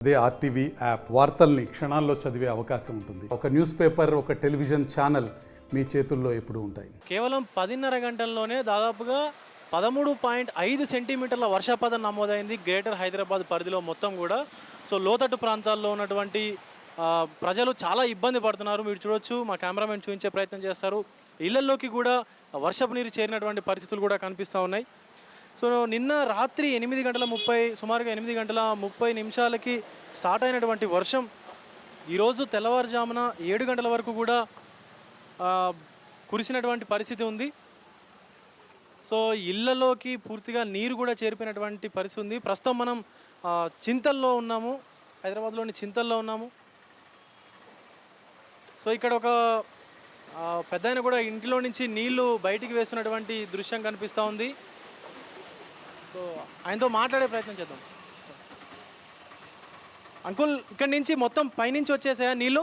అదే RTV app వార్తల్ని క్షణాల్లో చదివే అవకాశం ఉంటుంది. ఒక న్యూస్ పేపర్, ఒక టెలివిజన్ ఛానల్ మీ చేతుల్లో ఎప్పుడూ ఉంటాయి. కేవలం 10:30 గంటల్లోనే దాదాపుగా 13.5 సెంటీమీటర్ల వర్షపాతం నమోదైంది గ్రేటర్ హైదరాబాద్ పరిధిలో మొత్తం కూడా. సో లోతట్టు ప్రాంతాల్లో ఉన్నటువంటి ప్రజలు చాలా ఇబ్బంది పడుతున్నారు. మీరు చూడొచ్చు, మా కెమెరామెన్ చూపించే ప్రయత్నం చేస్తారు. ఇళ్లలోకి కూడా వర్షపు నీరు చేరినటువంటి పరిస్థితులు కూడా కనిపిస్తూ ఉన్నాయి. సో నిన్న రాత్రి సుమారుగా 8 గంటల 30 నిమిషాలకి స్టార్ట్ అయినటువంటి వర్షం ఈరోజు తెల్లవారుజామున 7 గంటల వరకు కూడా కురిసినటువంటి పరిస్థితి ఉంది. సో ఇళ్లలోకి పూర్తిగా నీరు కూడా చేరిపోయినటువంటి పరిస్థితి ఉంది. ప్రస్తుతం మనం చింతల్లో ఉన్నాము, హైదరాబాద్లోని చింతల్లో ఉన్నాము. సో ఇక్కడ ఒక పెద్దాయన కూడా ఇంటిలో నుంచి నీళ్లు బయటికి వేస్తున్నటువంటి దృశ్యం కనిపిస్తూ ఉంది. సో ఆయనతో మాట్లాడే ప్రయత్నం చేద్దాం. అంకుల్, ఇక్కడి నుంచి మొత్తం పైనుంచి వచ్చేసాయా నీళ్ళు?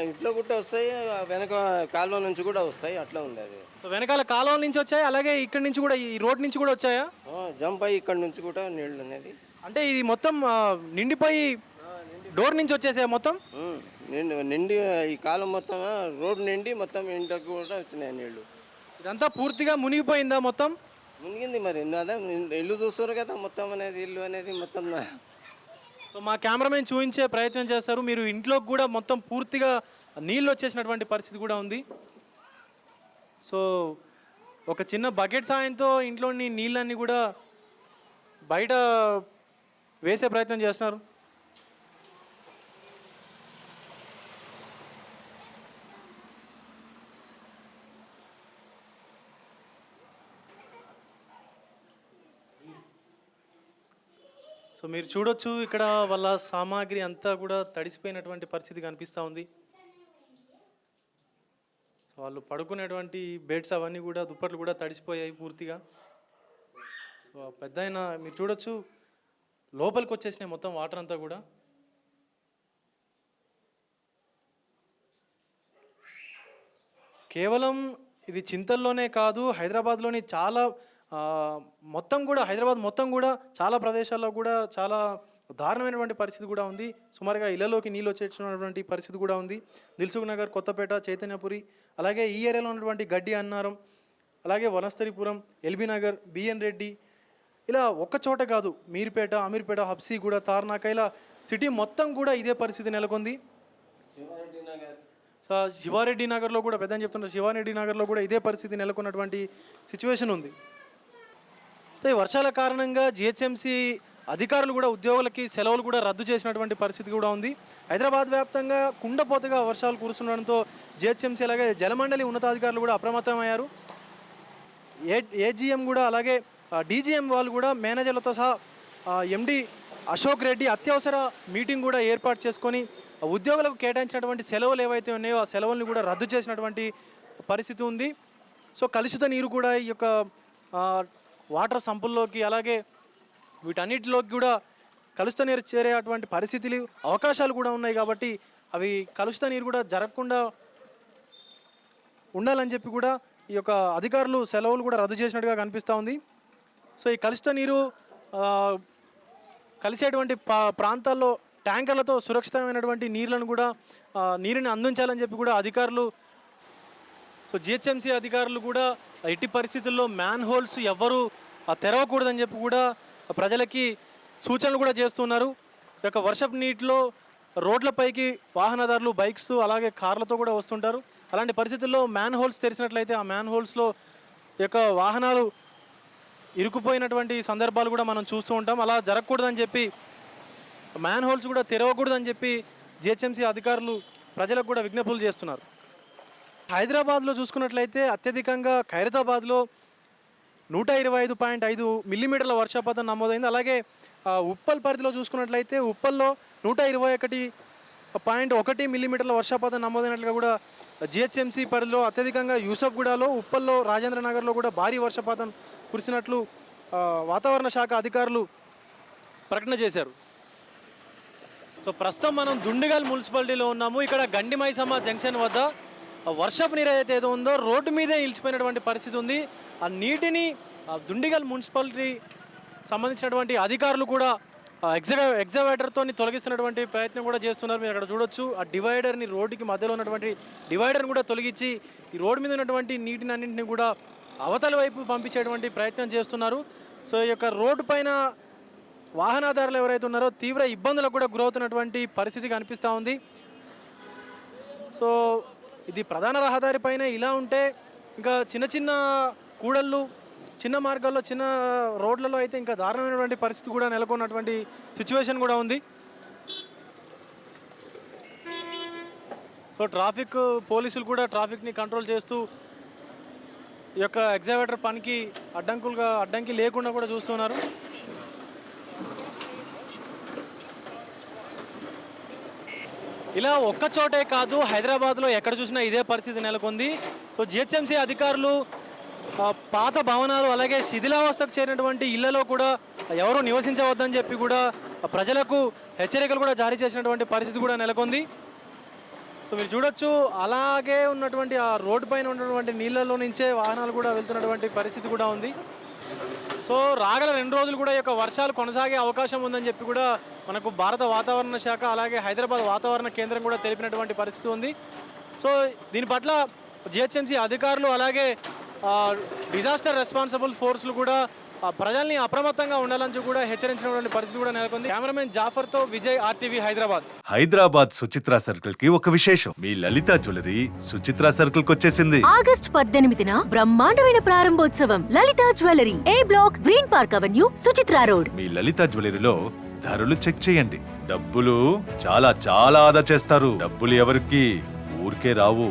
ఇంట్లో కూడా వస్తాయి, వెనక కాలువ నుంచి కూడా వస్తాయి, అట్లా ఉంది అది. వెనకాల కాలువ నుంచి వచ్చాయి, అలాగే ఇక్కడి నుంచి కూడా ఈ రోడ్ నుంచి కూడా వచ్చాయా? జంప్ అయ్యి ఇక్కడ నుంచి కూడా నీళ్ళు అనేది. అంటే ఇది మొత్తం నిండిపోయి డోర్ నుంచి వచ్చేసాయా మొత్తం? నిండి ఈ కాలం మొత్తం రోడ్ నిండి మొత్తం ఇంటికి కూడా వచ్చినాయి నీళ్ళు. ఇదంతా పూర్తిగా మునిగిపోయిందా మొత్తం? మునిగింది మరి. అదే ఇల్లు చూస్తారు కదా మొత్తం అనేది, ఇల్లు అనేది మొత్తం. సో మా కెమెరామెన్ చూపించే ప్రయత్నం చేస్తారు. మీరు ఇంట్లోకి కూడా మొత్తం పూర్తిగా నీళ్ళు వచ్చేసినటువంటి పరిస్థితి కూడా ఉంది. సో ఒక చిన్న బకెట్ సాయంతో ఇంట్లోని నీళ్ళన్నీ కూడా బయట వేసే ప్రయత్నం చేస్తున్నారు. సో మీరు చూడొచ్చు, ఇక్కడ వాళ్ళ సామాగ్రి అంతా కూడా తడిసిపోయినటువంటి పరిస్థితి కనిపిస్తూ ఉంది. వాళ్ళు పడుకునేటువంటి బెడ్స్ అవన్నీ కూడా, దుప్పట్లు కూడా తడిసిపోయాయి పూర్తిగా. సో పెద్దాయన మీరు చూడొచ్చు, లోపలికి వచ్చేసినాయి మొత్తం వాటర్ అంతా కూడా. కేవలం ఇది చింతల్లోనే కాదు, హైదరాబాద్లోని చాలా హైదరాబాద్ మొత్తం కూడా చాలా ప్రదేశాల్లో కూడా చాలా దారుణమైనటువంటి పరిస్థితి కూడా ఉంది. సుమారుగా ఇళ్లలోకి నీళ్ళు వచ్చేసినటువంటి పరిస్థితి కూడా ఉంది. దిల్సుఖ్ నగర్, కొత్తపేట, చైతన్యపురి, అలాగే ఈ ఏరియాలో ఉన్నటువంటి గడ్డి అన్నారం, అలాగే వనస్థలిపురం, ఎల్బీ నగర్, బిఎన్ రెడ్డి, ఇలా ఒక్క చోట కాదు, మీర్పేట, అమీర్పేట, హబ్సీగూడ, తార్నాక, ఇలా సిటీ మొత్తం కూడా ఇదే పరిస్థితి నెలకొంది. శివారెడ్డి నగర్లో కూడా పెద్దని చెప్తున్నారు, శివారెడ్డి నగర్లో కూడా ఇదే పరిస్థితి నెలకొన్నటువంటి సిచ్యువేషన్ ఉంది. ఈ వర్షాల కారణంగా జిహెచ్ఎంసీ అధికారులు కూడా ఉద్యోగులకి సెలవులు కూడా రద్దు చేసినటువంటి పరిస్థితి కూడా ఉంది. హైదరాబాద్ వ్యాప్తంగా కుండపోతగా వర్షాలు కురుస్తుండడంతో జిహెచ్ఎంసీ అలాగే జలమండలి ఉన్నతాధికారులు కూడా అప్రమత్తమయ్యారు. ఏజీఎం కూడా అలాగే డీజీఎం వాళ్ళు కూడా మేనేజర్లతో సహా ఎండి అశోక్ రెడ్డి అత్యవసర మీటింగ్ కూడా ఏర్పాటు చేసుకొని ఉద్యోగులకు కేటాయించినటువంటి సెలవులు ఏవైతే ఉన్నాయో ఆ సెలవులను కూడా రద్దు చేసినటువంటి పరిస్థితి ఉంది. సో కలుషిత నీరు కూడా ఈ యొక్క వాటర్ సంపుల్లోకి అలాగే వీటన్నిటిలోకి కూడా కలుషిత నీరు చేరేటువంటి పరిస్థితులు, అవకాశాలు కూడా ఉన్నాయి. కాబట్టి అవి కలుషిత నీరు కూడా జరగకుండా ఉండాలని చెప్పి కూడా ఈ యొక్క అధికారులు సెలవులు కూడా రద్దు చేసినట్టుగా కనిపిస్తూ ఉంది. సో ఈ కలుషిత నీరు కలిసేటువంటి ప్రాంతాల్లో ట్యాంకర్లతో సురక్షితమైనటువంటి నీరుని అందించాలని చెప్పి కూడా అధికారులు, సో జిహెచ్ఎంసీ అధికారులు కూడా ఎట్టి పరిస్థితుల్లో మ్యాన్ హోల్స్ ఎవ్వరూ తెరవకూడదని చెప్పి కూడా ప్రజలకి సూచనలు కూడా చేస్తున్నారు. ఈ యొక్క వర్షపు నీటిలో రోడ్లపైకి వాహనదారులు బైక్స్ అలాగే కార్లతో కూడా వస్తుంటారు. అలాంటి పరిస్థితుల్లో మ్యాన్ హోల్స్ తెరిచినట్లయితే ఆ మ్యాన్ హోల్స్లో ఈ యొక్క వాహనాలు ఇరుకుపోయినటువంటి సందర్భాలు కూడా మనం చూస్తూ ఉంటాం. అలా జరగకూడదని చెప్పి, మ్యాన్ హోల్స్ కూడా తెరవకూడదని చెప్పి జిహెచ్ఎంసీ అధికారులు ప్రజలకు కూడా విజ్ఞప్తులు చేస్తున్నారు. హైదరాబాద్లో చూసుకున్నట్లయితే అత్యధికంగా ఖైరతాబాద్లో 125.5 మిల్లీమీటర్ల వర్షపాతం నమోదైంది. అలాగే ఉప్పల్ పరిధిలో చూసుకున్నట్లయితే ఉప్పల్లో 121.1 మిల్లీమీటర్ల వర్షపాతం నమోదైనట్లుగా కూడా జిహెచ్ఎంసీ పరిధిలో అత్యధికంగా యూసఫ్గూడలో, ఉప్పల్లో, రాజేంద్ర నగర్లో కూడా భారీ వర్షపాతం కురిసినట్లు వాతావరణ శాఖ అధికారులు ప్రకటన చేశారు. సో ప్రస్తుతం మనం దుండిగల్ మున్సిపాలిటీలో ఉన్నాము. ఇక్కడ గండి మైసమ్మ జంక్షన్ వద్ద వర్షపు నీరు ఏదైతే ఉందో రోడ్డు మీదే నిలిచిపోయినటువంటి పరిస్థితి ఉంది. ఆ నీటిని దుండిగల్ మున్సిపాలిటీ సంబంధించినటువంటి అధికారులు కూడా ఎగ్జావేటర్తో తొలగిస్తున్నటువంటి ప్రయత్నం కూడా చేస్తున్నారు. మీరు అక్కడ చూడొచ్చు ఆ డివైడర్ని, రోడ్డుకి మధ్యలో ఉన్నటువంటి డివైడర్ని కూడా తొలగించి ఈ రోడ్డు మీద ఉన్నటువంటి నీటిని అన్నింటినీ కూడా అవతల వైపు పంపించేటువంటి ప్రయత్నం చేస్తున్నారు. సో ఈ యొక్క రోడ్డు పైన వాహనదారులు ఎవరైతే ఉన్నారో తీవ్ర ఇబ్బందులకు కూడా గురవుతున్నటువంటి పరిస్థితి కనిపిస్తూ ఉంది. సో ఇది ప్రధాన రహదారి పైన ఇలా ఉంటే ఇంకా చిన్న చిన్న కూడళ్ళు, చిన్న మార్గాల్లో, చిన్న రోడ్లలో అయితే ఇంకా దారుణమైనటువంటి పరిస్థితి కూడా నెలకొన్నటువంటి సిచ్యువేషన్ కూడా ఉంది. సో ట్రాఫిక్ పోలీసులు కూడా ట్రాఫిక్ని కంట్రోల్ చేస్తూ ఈ యొక్క ఎగ్జావేటర్ పనికి అడ్డంకి లేకుండా కూడా చూస్తున్నారు. ఇలా ఒక్క చోటే కాదు, హైదరాబాద్లో ఎక్కడ చూసినా ఇదే పరిస్థితి నెలకొంది. సో జిహెచ్ఎంసీ అధికారులు పాత భవనాలు అలాగే శిథిలావస్థకు చేరినటువంటి ఇళ్లలో కూడా ఎవరు నివసించవద్దని చెప్పి కూడా ప్రజలకు హెచ్చరికలు కూడా జారీ చేసినటువంటి పరిస్థితి కూడా నెలకొంది. సో మీరు చూడొచ్చు అలాగే ఉన్నటువంటి ఆ రోడ్డు పైన ఉన్నటువంటి నీళ్ళలో నుంచే వాహనాలు కూడా వెళ్తున్నటువంటి పరిస్థితి కూడా ఉంది. సో రాగల 2 రోజులు కూడా ఈ యొక్క వర్షాలు కొనసాగే అవకాశం ఉందని చెప్పి కూడా మనకు భారత వాతావరణ శాఖ అలాగే హైదరాబాద్ వాతావరణ కేంద్రం కూడా తెలిపినటువంటి పరిస్థితి ఉంది. సో దీని పట్ల జిహెచ్ఎంసీ అధికారులు అలాగే డిజాస్టర్ రెస్పాన్సిబుల్ ఫోర్స్లు కూడా ప్రజల్ని అప్రమత్తంగా ఉండాలని కూడా హెచ్చరించినటువంటి పరిస్థితి కూడా నెలకొంది. కెమెరామెన్ జాఫర్తో విజయ్, RTV హైదరాబాద్. హైదరాబాద్ సుచిత్ర సర్కిల్ కి ఒక విశేషం. మీ లలిత జ్యువెలరీ సుచిత్ర సర్కిల్ కి వచ్చేసింది. ఆగస్ట్ 18న బ్రహ్మాండమైన ప్రారంభోత్సవం. Lalitha jewellery, A block, green park avenue, Suchitra road. మీ లలిత జ్యువెలరీలో ధరలు చెక్ చేయండి. డబ్బులు చాలా చాలా ఆదా చేస్తారు. డబ్బులు ఎవరికి ఊరికే రావు.